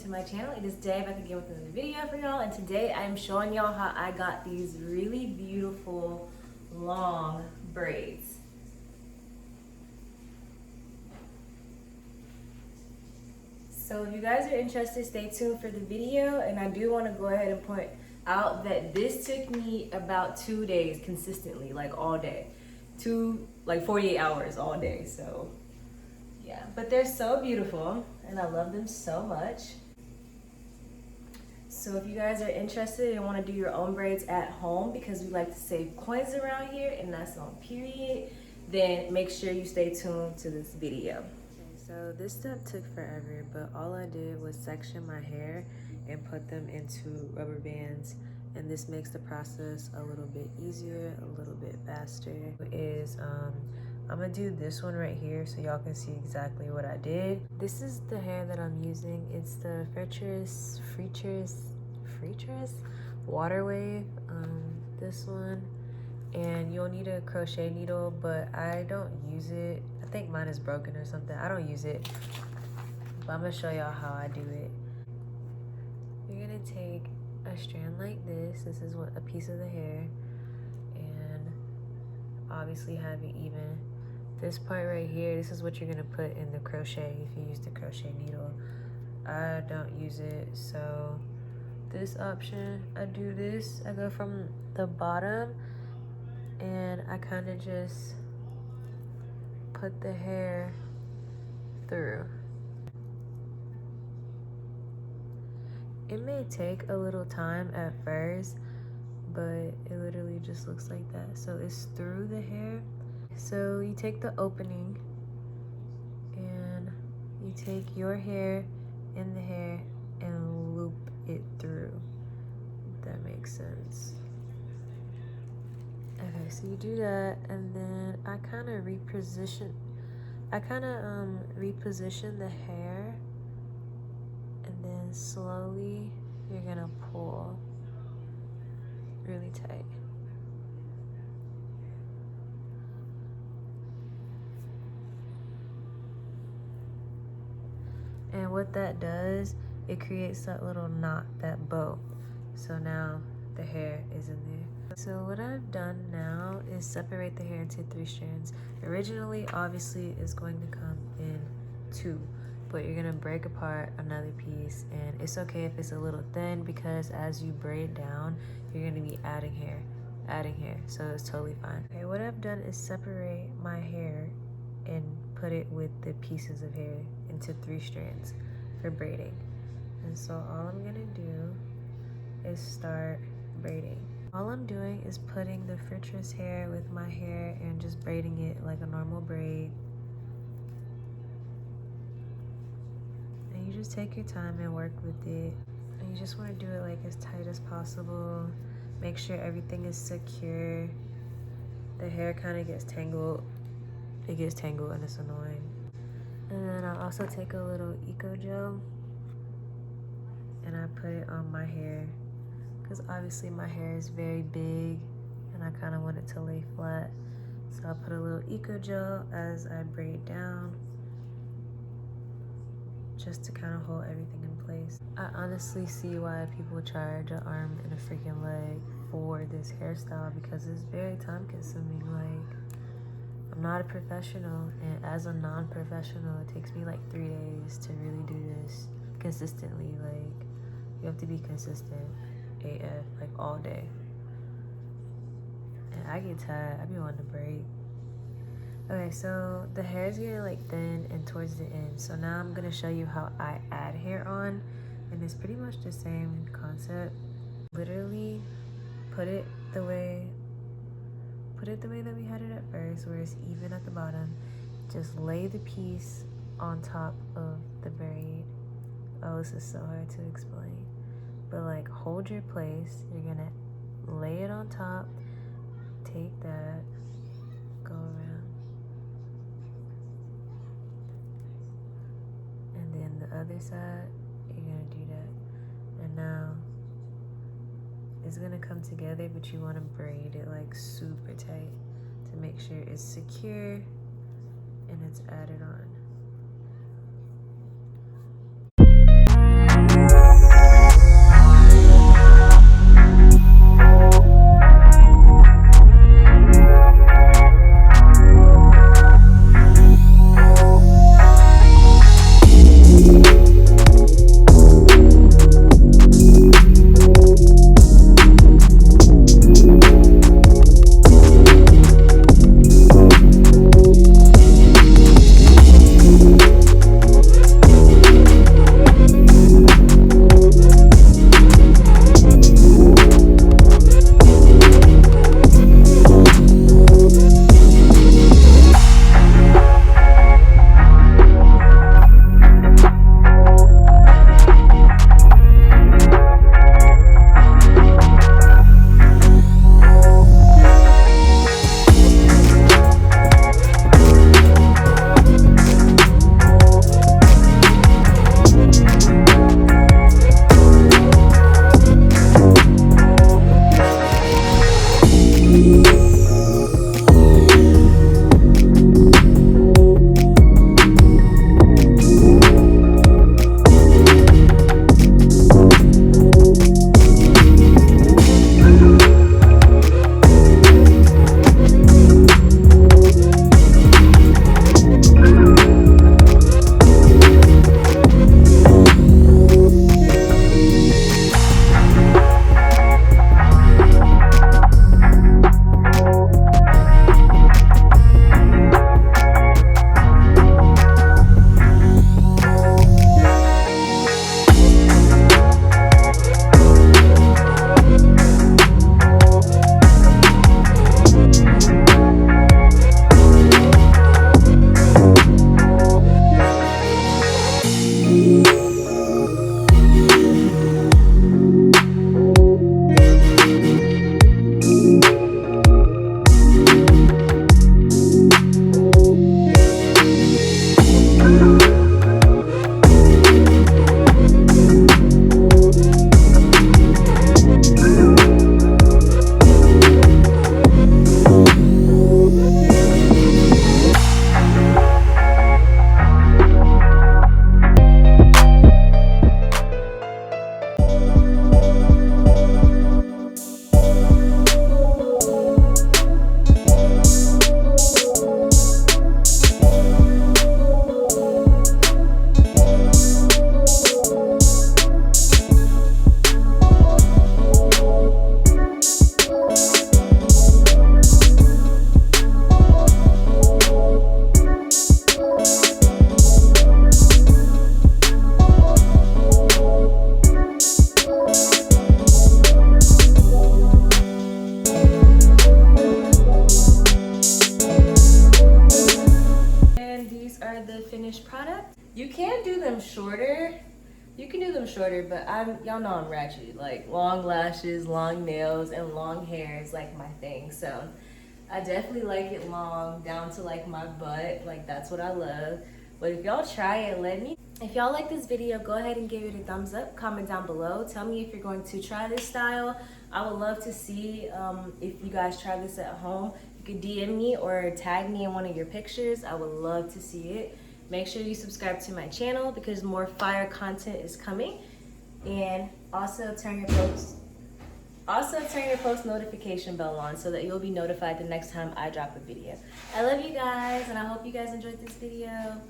to my channel. It is Day back again with another video for y'all, and today I'm showing y'all how I got these really beautiful long braids. So if you guys are interested, stay tuned for the video, and I do want to go ahead and point out that this took me about 2 days consistently, like all day. 48 hours all day, so yeah. But they're so beautiful, and I love them so much. So if you guys are interested and want to do your own braids at home, because we like to save coins around here, and that's on period, then make sure you stay tuned to this video. So this step took forever, but all I did was section my hair and put them into rubber bands, and this makes the process a little bit easier, a little bit faster. I'm gonna do this one right here so y'all can see exactly what I did. This is the hair that I'm using. It's the Freetress Water Wave, this one. And you'll need a crochet needle, but I don't use it. I think mine is broken or something. I don't use it, but I'm gonna show y'all how I do it. You're gonna take a strand like this. This is what a piece of the hair, and obviously have it even. This part right here, this is what you're gonna put in the crochet if you use the crochet needle. I don't use it, so this option, I do this. I go from the bottom, and I kind of just put the hair through. It may take a little time at first, but it literally just looks like that. So it's through the hair. So you take the opening and you take your hair in the hair and loop it through. If that makes sense. Okay, so you do that, and then I kind of reposition the hair, and then slowly you're gonna pull really tight. And what that does, it creates that little knot, that bow. So now the hair is in there. So what I've done now is separate the hair into 3 strands. Originally, obviously, it's going to come in 2, but you're gonna break apart another piece, and it's okay if it's a little thin, because as you braid down, you're gonna be adding hair, so it's totally fine. Okay, what I've done is separate my hair and put it with the pieces of hair into 3 strands for braiding. And so all I'm gonna do is start braiding. All I'm doing is putting the Freetress hair with my hair and just braiding it like a normal braid. And you just take your time and work with it. And you just want to do it like as tight as possible. Make sure everything is secure. The hair kind of gets tangled. It gets tangled and it's annoying. And then I'll also take a little Eco Gel and I put it on my hair, because obviously my hair is very big and I kind of want it to lay flat. So I'll put a little Eco Gel as I braid down, just to kind of hold everything in place. I honestly see why people charge an arm and a freaking leg for this hairstyle, because it's very time consuming. Like, I'm not a professional, and as a non-professional, it takes me like 3 days to really do this consistently. Like, you have to be consistent AF, like all day. And I get tired. I be wanting to break. Okay, so the hair is getting like thin and towards the end. So now I'm gonna show you how I add hair on, and it's pretty much the same concept. Literally put it the way that we had it at first, where it's even at the bottom. Just lay the piece on top of the braid. Oh, this is so hard to explain. But like, hold your place. You're gonna lay it on top, take that, go around, and then the other side, you're gonna do that. And now it's gonna come together, but you wanna braid it like super tight to make sure it's secure and it's added on. You can do them shorter. You can do them shorter, but y'all know I'm ratchet. Like long lashes, long nails, and long hair is like my thing. So I definitely like it long down to like my butt. Like that's what I love. But if y'all try it, let me. If y'all like this video, go ahead and give it a thumbs up. Comment down below. Tell me if you're going to try this style. I would love to see if you guys try this at home. You could DM me or tag me in one of your pictures. I would love to see it. Make sure you subscribe to my channel because more fire content is coming. And also turn your post notification bell on so that you'll be notified the next time I drop a video. I love you guys and I hope you guys enjoyed this video.